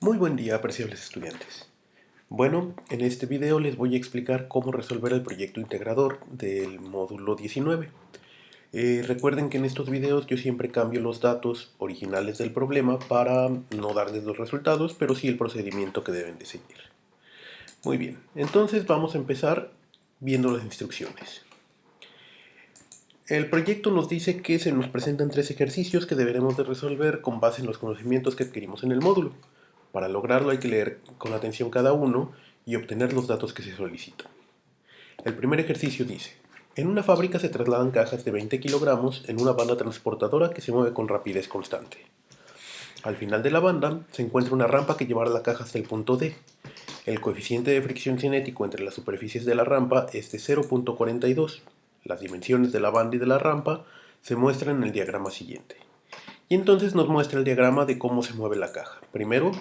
Muy buen día, apreciables estudiantes. Bueno, en este video les voy a explicar cómo resolver el proyecto integrador del módulo 19. Recuerden que en estos videos yo siempre cambio los datos originales del problema para no darles los resultados, pero sí el procedimiento que deben de seguir. Muy bien, entonces vamos a empezar viendo las instrucciones. El proyecto nos dice que se nos presentan 3 ejercicios que deberemos de resolver con base en los conocimientos que adquirimos en el módulo. Para lograrlo hay que leer con atención cada uno y obtener los datos que se solicitan. El primer ejercicio dice: en una fábrica se trasladan cajas de 20 kilogramos en una banda transportadora que se mueve con rapidez constante. Al final de la banda se encuentra una rampa que llevará la caja hasta el punto D. El coeficiente de fricción cinético entre las superficies de la rampa es de 0.42. Las dimensiones de la banda y de la rampa se muestran en el diagrama siguiente. Y entonces nos muestra el diagrama de cómo se mueve la caja. Primero,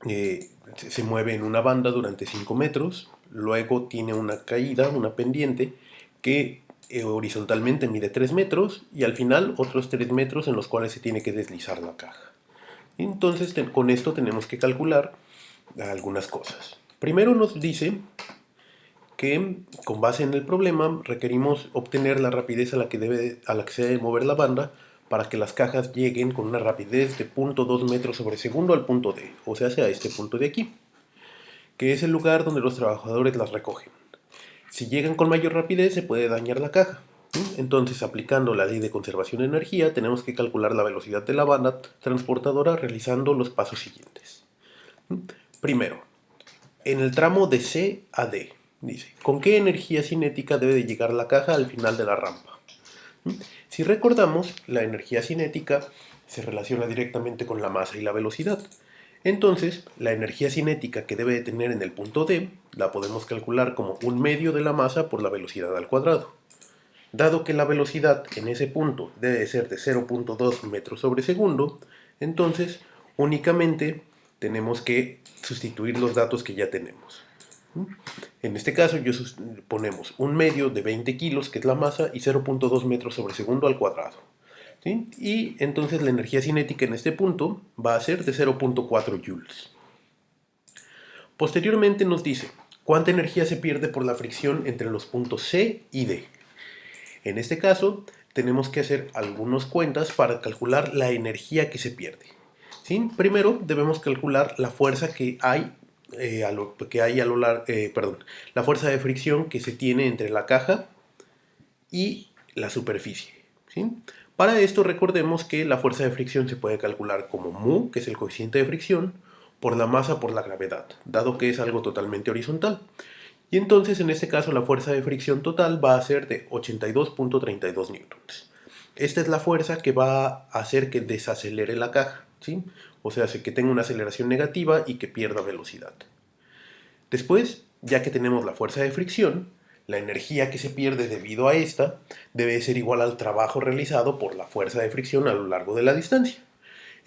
se mueve en una banda durante 5 metros, luego tiene una caída, una pendiente, que horizontalmente mide 3 metros, y al final otros 3 metros en los cuales se tiene que deslizar la caja. Entonces con esto tenemos que calcular algunas cosas. Primero nos dice que con base en el problema requerimos obtener la rapidez a la que se debe mover la banda para que las cajas lleguen con una rapidez de 0.2 metros sobre segundo al punto D, o sea, a este punto de aquí, que es el lugar donde los trabajadores las recogen. Si llegan con mayor rapidez se puede dañar la caja. Entonces, aplicando la ley de conservación de energía, tenemos que calcular la velocidad de la banda transportadora realizando los pasos siguientes. Primero, en el tramo de C a D, dice, ¿con qué energía cinética debe de llegar la caja al final de la rampa? Si recordamos, la energía cinética se relaciona directamente con la masa y la velocidad. Entonces, la energía cinética que debe de tener en el punto D la podemos calcular como 1/2 de la masa por la velocidad al cuadrado. Dado que la velocidad en ese punto debe de ser de 0.2 metros sobre segundo, entonces únicamente tenemos que sustituir los datos que ya tenemos. En este caso ponemos 1/2 de 20 kilos, que es la masa, y 0.2 metros sobre segundo al cuadrado. ¿Sí? Y entonces la energía cinética en este punto va a ser de 0.4 joules. Posteriormente nos dice cuánta energía se pierde por la fricción entre los puntos C y D. En este caso tenemos que hacer algunas cuentas para calcular la energía que se pierde. ¿Sí? Primero debemos calcular la fuerza que hay la fuerza de fricción que se tiene entre la caja y la superficie. ¿Sí? Para esto recordemos que la fuerza de fricción se puede calcular como mu, que es el coeficiente de fricción, por la masa por la gravedad, dado que es algo totalmente horizontal. Y entonces en este caso la fuerza de fricción total va a ser de 82.32 newtons. Esta es la fuerza que va a hacer que desacelere la caja, ¿sí? O sea, que tenga una aceleración negativa y que pierda velocidad. Después, ya que tenemos la fuerza de fricción, la energía que se pierde debido a esta debe ser igual al trabajo realizado por la fuerza de fricción a lo largo de la distancia.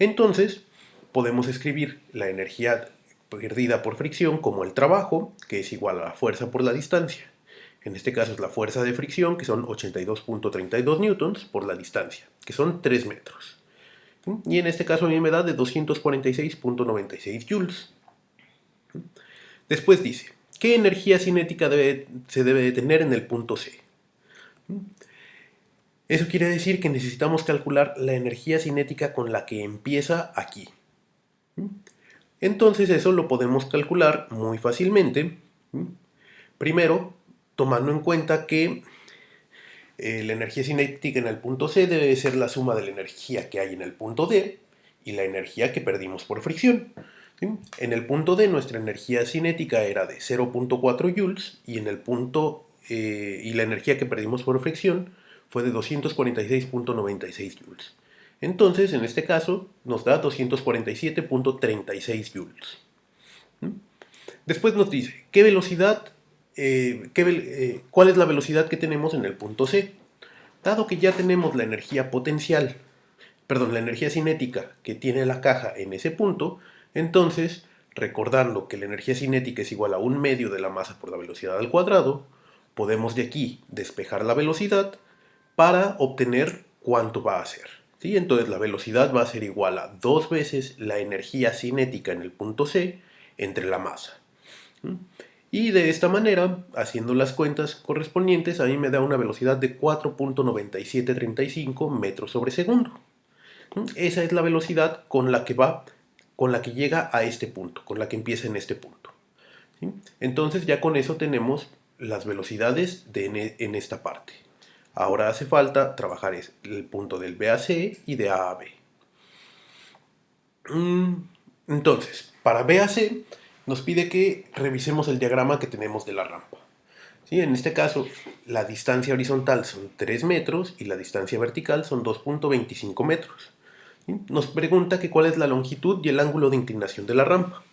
Entonces, podemos escribir la energía perdida por fricción como el trabajo, que es igual a la fuerza por la distancia. En este caso es la fuerza de fricción, que son 82.32 newtons por la distancia, que son 3 metros. Y en este caso a mí me da de 246.96 joules. Después dice, ¿qué energía cinética se debe de tener en el punto C? Eso quiere decir que necesitamos calcular la energía cinética con la que empieza aquí. Entonces eso lo podemos calcular muy fácilmente. Primero, tomando en cuenta que la energía cinética en el punto C debe ser la suma de la energía que hay en el punto D y la energía que perdimos por fricción. ¿Sí? En el punto D nuestra energía cinética era de 0.4 joules y y la energía que perdimos por fricción fue de 246.96 joules. Entonces, en este caso, nos da 247.36 joules. Después nos dice, ¿cuál es la velocidad que tenemos en el punto C? Dado que ya tenemos la energía la energía cinética que tiene la caja en ese punto, entonces, recordando que la energía cinética es igual a 1/2 de la masa por la velocidad al cuadrado, podemos de aquí despejar la velocidad para obtener cuánto va a ser. ¿Sí? Entonces la velocidad va a ser igual a 2 veces la energía cinética en el punto C entre la masa. ¿Mm? Y de esta manera, haciendo las cuentas correspondientes, a mí me da una velocidad de 4.9735 metros sobre segundo. Esa es la velocidad con la que con la que llega a este punto, con la que empieza en este punto. ¿Sí? Entonces ya con eso tenemos las velocidades en esta parte. Ahora hace falta trabajar el punto del B a C y de A a B. Entonces, para B a C nos pide que revisemos el diagrama que tenemos de la rampa. ¿Sí? En este caso, la distancia horizontal son 3 metros y la distancia vertical son 2.25 metros. ¿Sí? Nos pregunta que cuál es la longitud y el ángulo de inclinación de la rampa.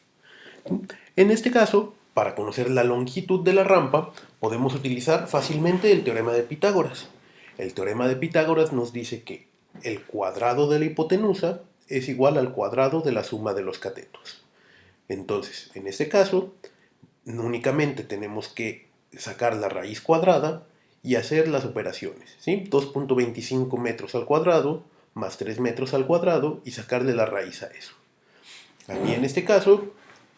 ¿Sí? En este caso, para conocer la longitud de la rampa, podemos utilizar fácilmente el teorema de Pitágoras. El teorema de Pitágoras nos dice que el cuadrado de la hipotenusa es igual al cuadrado de la suma de los catetos. Entonces, en este caso, únicamente tenemos que sacar la raíz cuadrada y hacer las operaciones. ¿Sí? 2.25 metros al cuadrado más 3 metros al cuadrado y sacarle la raíz a eso. A mí en este caso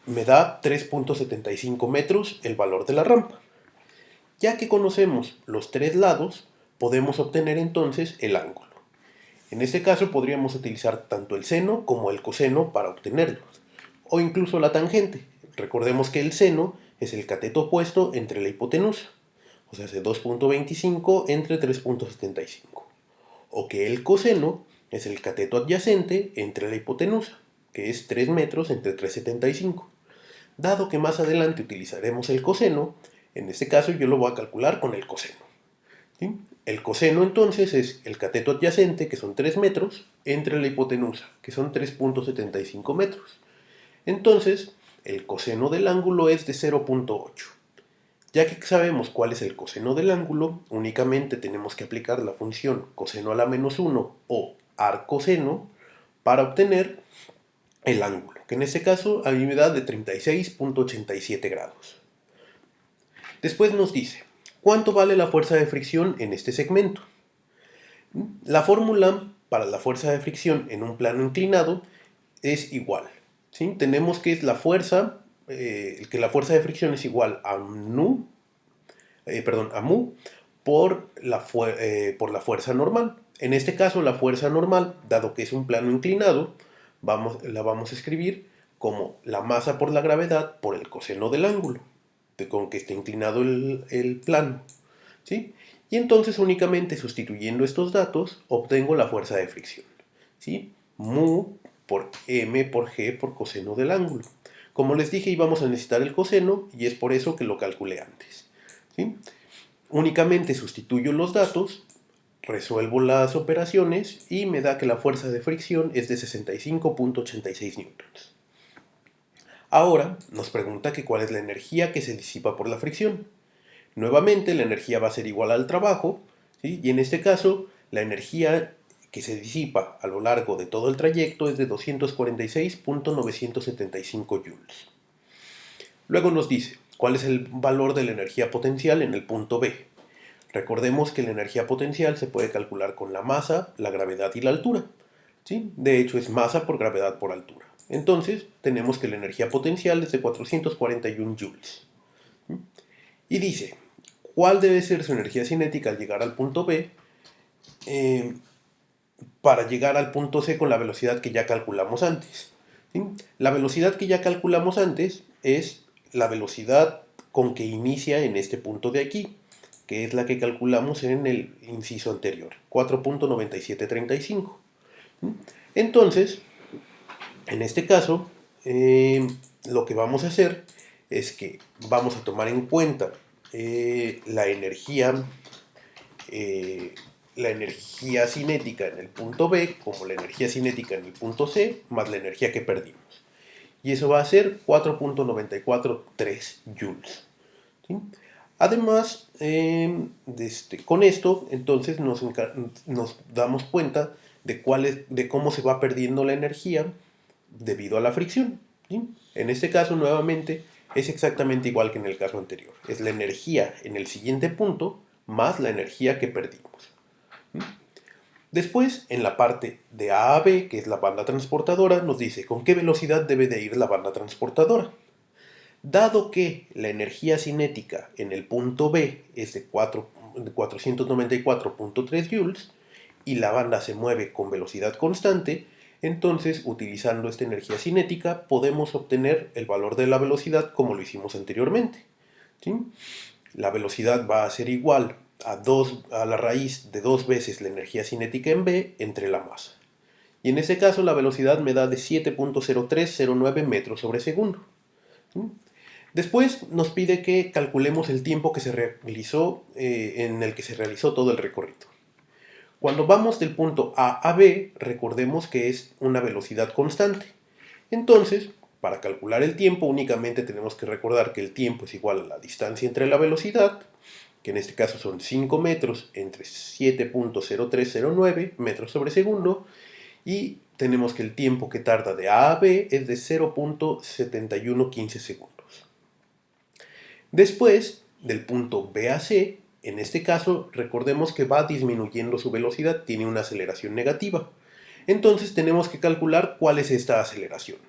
me da 3.75 metros el valor de la rampa. Ya que conocemos los tres lados, podemos obtener entonces el ángulo. En este caso podríamos utilizar tanto el seno como el coseno para obtenerlos, o incluso la tangente. Recordemos que el seno es el cateto opuesto entre la hipotenusa, o sea, hace 2.25 entre 3.75. O que el coseno es el cateto adyacente entre la hipotenusa, que es 3 metros entre 3.75. Dado que más adelante utilizaremos el coseno, en este caso yo lo voy a calcular con el coseno. ¿Sí? El coseno entonces es el cateto adyacente, que son 3 metros, entre la hipotenusa, que son 3.75 metros. Entonces, el coseno del ángulo es de 0.8. Ya que sabemos cuál es el coseno del ángulo, únicamente tenemos que aplicar la función coseno a la menos 1 o arcoseno para obtener el ángulo, que en este caso a mí me da de 36.87 grados. Después nos dice, ¿cuánto vale la fuerza de fricción en este segmento? La fórmula para la fuerza de fricción en un plano inclinado es igual. ¿Sí? Tenemos que es la fuerza, que la fuerza de fricción es igual a mu por la fuerza normal. En este caso, la fuerza normal, dado que es un plano inclinado, la vamos a escribir como la masa por la gravedad por el coseno del ángulo, con que esté inclinado el plano. ¿Sí? Y entonces únicamente sustituyendo estos datos obtengo la fuerza de fricción. ¿Sí? Mu por m por g por coseno del ángulo. Como les dije, íbamos a necesitar el coseno y es por eso que lo calculé antes. ¿Sí? Únicamente sustituyo los datos, resuelvo las operaciones y me da que la fuerza de fricción es de 65.86 newtons. Ahora nos pregunta que cuál es la energía que se disipa por la fricción. Nuevamente la energía va a ser igual al trabajo, ¿sí? Y en este caso la energía que se disipa a lo largo de todo el trayecto es de 246.975 joules. Luego nos dice cuál es el valor de la energía potencial en el punto B. Recordemos que la energía potencial se puede calcular con la masa, la gravedad y la altura. ¿Sí? De hecho es masa por gravedad por altura. Entonces tenemos que la energía potencial es de 441 joules. ¿Sí? Y dice, ¿cuál debe ser su energía cinética al llegar al punto B para llegar al punto C con la velocidad que ya calculamos antes? ¿Sí? La velocidad que ya calculamos antes es la velocidad con que inicia en este punto de aquí, que es la que calculamos en el inciso anterior, 4.9735. ¿Sí? Entonces, en este caso, lo que vamos a hacer es que vamos a tomar en cuenta la energía cinética en el punto B como la energía cinética en el punto C más la energía que perdimos. Y eso va a ser 4.943 joules. ¿Sí? Además, con esto, entonces nos damos cuenta de cómo se va perdiendo la energía debido a la fricción. ¿Sí? En este caso, nuevamente, es exactamente igual que en el caso anterior. Es la energía en el siguiente punto más la energía que perdimos. ¿Sí? Después, en la parte de A a B, que es la banda transportadora, nos dice con qué velocidad debe de ir la banda transportadora. Dado que la energía cinética en el punto B es de 494.3 joules y la banda se mueve con velocidad constante, entonces utilizando esta energía cinética podemos obtener el valor de la velocidad como lo hicimos anteriormente. ¿Sí? La velocidad va a ser igual a la raíz de 2 veces la energía cinética en B entre la masa. Y en este caso la velocidad me da de 7.0309 metros sobre segundo. ¿Sí? Después nos pide que calculemos el tiempo que se realizó, en el que se realizó todo el recorrido. Cuando vamos del punto A a B, recordemos que es una velocidad constante. Entonces, para calcular el tiempo únicamente tenemos que recordar que el tiempo es igual a la distancia entre la velocidad, que en este caso son 5 metros entre 7.0309 metros sobre segundo, y tenemos que el tiempo que tarda de A a B es de 0.7115 segundos. Después, del punto B a C, en este caso, recordemos que va disminuyendo su velocidad, tiene una aceleración negativa. Entonces tenemos que calcular cuál es esta aceleración.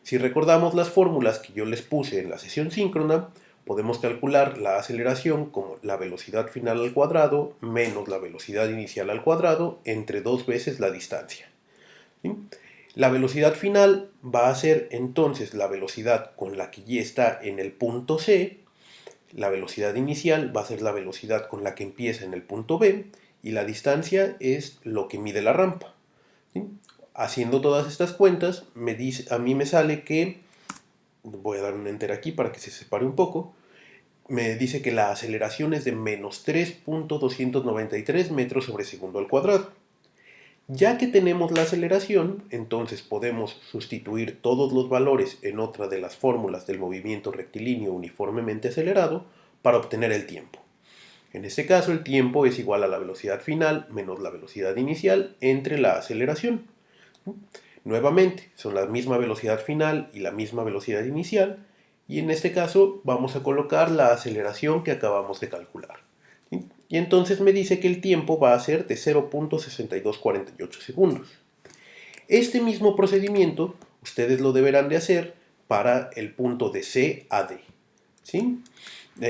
Si recordamos las fórmulas que yo les puse en la sesión síncrona, podemos calcular la aceleración como la velocidad final al cuadrado menos la velocidad inicial al cuadrado entre 2 veces la distancia. ¿Sí? La velocidad final va a ser entonces la velocidad con la que ya está en el punto C. La velocidad inicial va a ser la velocidad con la que empieza en el punto B y la distancia es lo que mide la rampa. ¿Sí? Haciendo todas estas cuentas, a mí me sale que, voy a dar un enter aquí para que se separe un poco, me dice que la aceleración es de menos 3.293 metros sobre segundo al cuadrado. Ya que tenemos la aceleración, entonces podemos sustituir todos los valores en otra de las fórmulas del movimiento rectilíneo uniformemente acelerado para obtener el tiempo. En este caso, el tiempo es igual a la velocidad final menos la velocidad inicial entre la aceleración. Nuevamente, son la misma velocidad final y la misma velocidad inicial, y en este caso vamos a colocar la aceleración que acabamos de calcular. ¿Sí? Y entonces me dice que el tiempo va a ser de 0.6248 segundos. Este mismo procedimiento ustedes lo deberán de hacer para el punto de C a D. ¿Sí?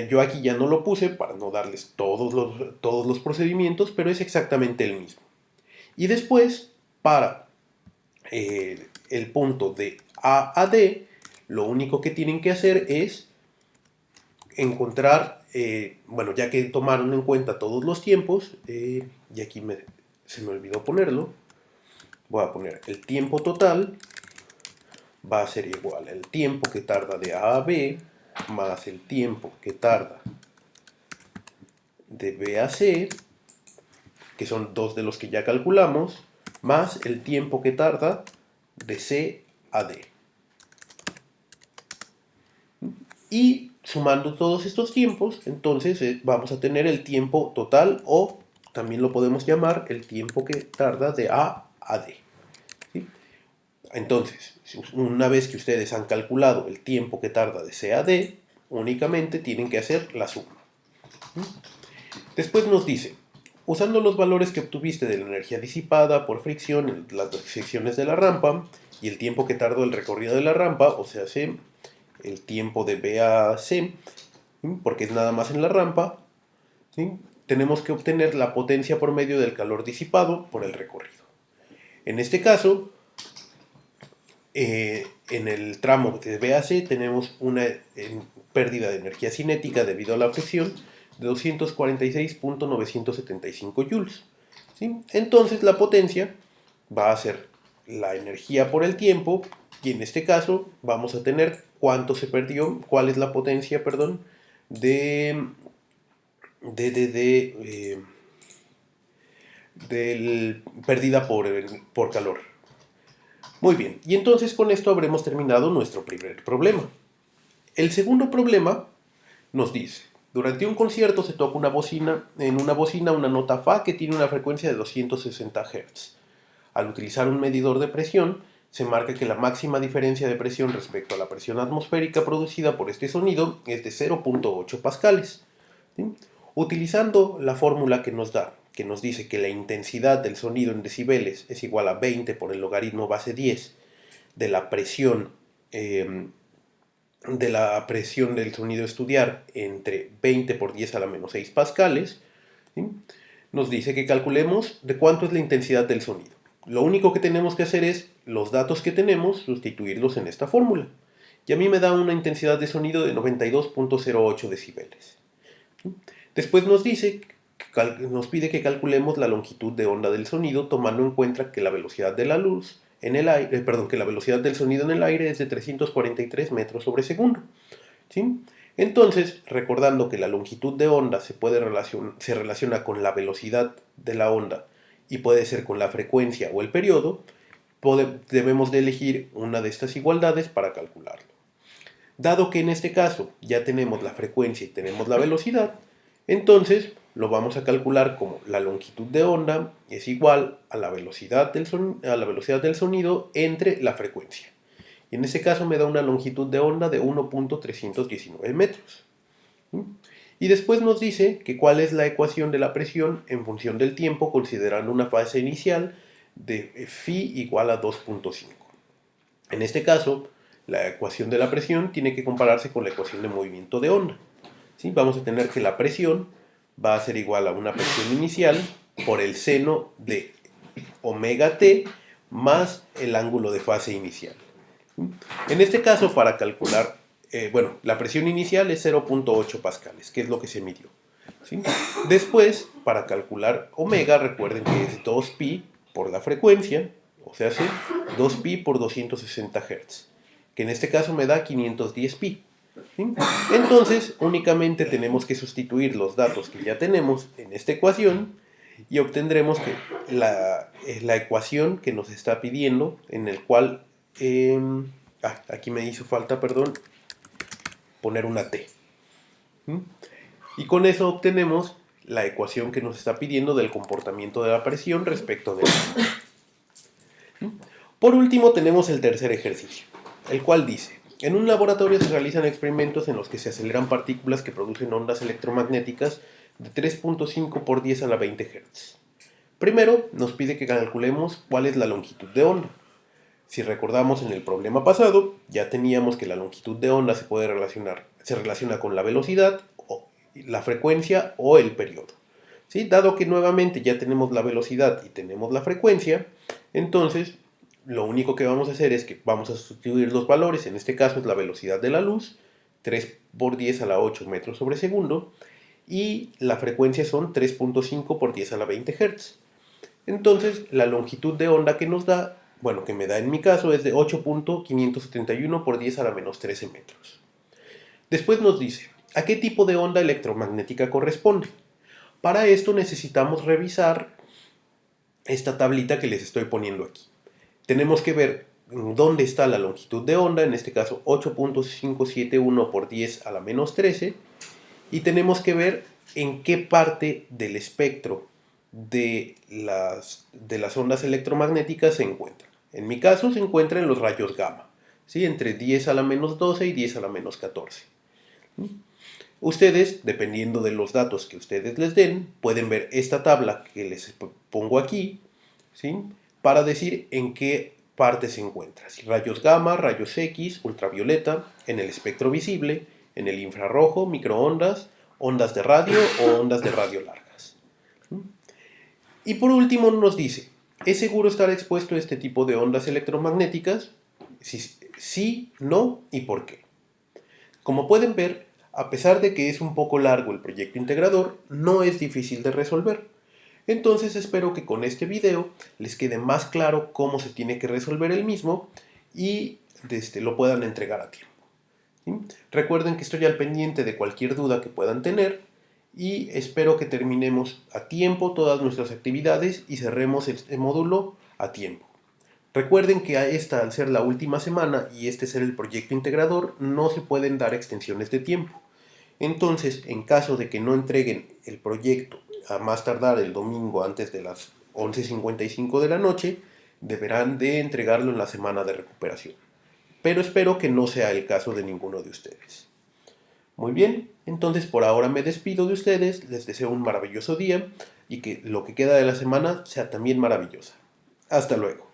Yo aquí ya no lo puse para no darles todos los procedimientos, pero es exactamente el mismo. Y después, para el punto de A a D, lo único que tienen que hacer es encontrar, bueno, ya que tomaron en cuenta todos los tiempos, y aquí se me olvidó ponerlo, voy a poner el tiempo total, va a ser igual al tiempo que tarda de A a B, más el tiempo que tarda de B a C, que son dos de los que ya calculamos, más el tiempo que tarda de C a D. Y sumando todos estos tiempos, entonces vamos a tener el tiempo total, o también lo podemos llamar el tiempo que tarda de A a D. ¿Sí? Entonces, una vez que ustedes han calculado el tiempo que tarda de C a D, únicamente tienen que hacer la suma. ¿Sí? Después nos dice, usando los valores que obtuviste de la energía disipada por fricción en las secciones de la rampa y el tiempo que tardó el recorrido de la rampa, o sea, el tiempo de B a C, ¿sí? Porque es nada más en la rampa, ¿sí? Tenemos que obtener la potencia por medio del calor disipado por el recorrido. En este caso, en el tramo de B a C tenemos una pérdida de energía cinética debido a la fricción de 246.975 joules. ¿Sí? Entonces la potencia va a ser la energía por el tiempo, y en este caso vamos a tener cuánto se perdió, cuál es la potencia, perdón, perdida por calor. Muy bien, y entonces con esto habremos terminado nuestro primer problema. El segundo problema nos dice, durante un concierto se toca en una bocina una nota Fa que tiene una frecuencia de 260 Hz. Al utilizar un medidor de presión, se marca que la máxima diferencia de presión respecto a la presión atmosférica producida por este sonido es de 0.8 pascales. ¿Sí? Utilizando la fórmula que nos da que nos dice que la intensidad del sonido en decibeles es igual a 20 por el logaritmo base 10 de la presión del sonido a estudiar entre 20 por 10 a la menos 6 pascales, ¿sí? Nos dice que calculemos de cuánto es la intensidad del sonido. Lo único que tenemos que hacer es, los datos que tenemos, sustituirlos en esta fórmula. Y a mí me da una intensidad de sonido de 92.08 decibeles. Después nos pide que calculemos la longitud de onda del sonido, tomando en cuenta que la velocidad de la luz en el aire, que la velocidad del sonido en el aire es de 343 metros sobre segundo. ¿Sí? Entonces, recordando que la longitud de onda se relaciona con la velocidad de la onda y puede ser con la frecuencia o el periodo, debemos de elegir una de estas igualdades para calcularlo. Dado que en este caso ya tenemos la frecuencia y tenemos la velocidad, entonces lo vamos a calcular como la longitud de onda es igual a la velocidad del sonido entre la frecuencia. Y en este caso me da una longitud de onda de 1.319 metros. Y después nos dice que cuál es la ecuación de la presión en función del tiempo, considerando una fase inicial de phi igual a 2.5. En este caso, la ecuación de la presión tiene que compararse con la ecuación de movimiento de onda. ¿Sí? Vamos a tener que la presión va a ser igual a una presión inicial por el seno de omega t más el ángulo de fase inicial. En este caso, para calcular, la presión inicial es 0.8 pascales, que es lo que se midió. ¿Sí? Después, para calcular omega, recuerden que es 2pi por la frecuencia, o sea, 2pi por 260 Hz, que en este caso me da 510 pi. ¿Sí? Entonces, únicamente tenemos que sustituir los datos que ya tenemos en esta ecuación y obtendremos que la ecuación que nos está pidiendo, en el cual, aquí me hizo falta, perdón, poner una T. ¿Sí? Y con eso obtenemos la ecuación que nos está pidiendo del comportamiento de la presión respecto del agua. ¿Sí? Por último, tenemos el tercer ejercicio, el cual dice: en un laboratorio se realizan experimentos en los que se aceleran partículas que producen ondas electromagnéticas de 3.5 por 10 a la 20 Hz. Primero, nos pide que calculemos cuál es la longitud de onda. Si recordamos en el problema pasado, ya teníamos que la longitud de onda se relaciona con la velocidad, la frecuencia o el periodo. ¿Sí? Dado que nuevamente ya tenemos la velocidad y tenemos la frecuencia, entonces lo único que vamos a hacer es que vamos a sustituir los valores. En este caso es la velocidad de la luz, 3 por 10 a la 8 metros sobre segundo, y la frecuencia son 3.5 por 10 a la 20 Hz. Entonces la longitud de onda que nos da, que me da en mi caso, es de 8.571 por 10 a la menos 13 metros. Después nos dice, ¿a qué tipo de onda electromagnética corresponde? Para esto necesitamos revisar esta tablita que les estoy poniendo aquí. Tenemos que ver dónde está la longitud de onda, en este caso 8.571 por 10 a la menos 13, y tenemos que ver en qué parte del espectro de las ondas electromagnéticas se encuentra. En mi caso se encuentra en los rayos gamma, ¿sí? Entre 10 a la menos 12 y 10 a la menos 14. Ustedes, dependiendo de los datos que ustedes les den, pueden ver esta tabla que les pongo aquí, ¿sí? Para decir en qué parte se encuentra. Si rayos gamma, rayos X, ultravioleta, en el espectro visible, en el infrarrojo, microondas, ondas de radio o ondas de radio largas. Y por último nos dice, ¿es seguro estar expuesto a este tipo de ondas electromagnéticas? Sí, no y por qué. Como pueden ver, a pesar de que es un poco largo el proyecto integrador, no es difícil de resolver. Entonces espero que con este video les quede más claro cómo se tiene que resolver el mismo y lo puedan entregar a tiempo. ¿Sí? Recuerden que estoy al pendiente de cualquier duda que puedan tener y espero que terminemos a tiempo todas nuestras actividades y cerremos este módulo a tiempo. Recuerden que al ser la última semana y este ser el proyecto integrador, no se pueden dar extensiones de tiempo. Entonces, en caso de que no entreguen el proyecto a más tardar el domingo antes de las 11:55 de la noche, deberán de entregarlo en la semana de recuperación. Pero espero que no sea el caso de ninguno de ustedes. Muy bien, entonces por ahora me despido de ustedes, les deseo un maravilloso día y que lo que queda de la semana sea también maravillosa. Hasta luego.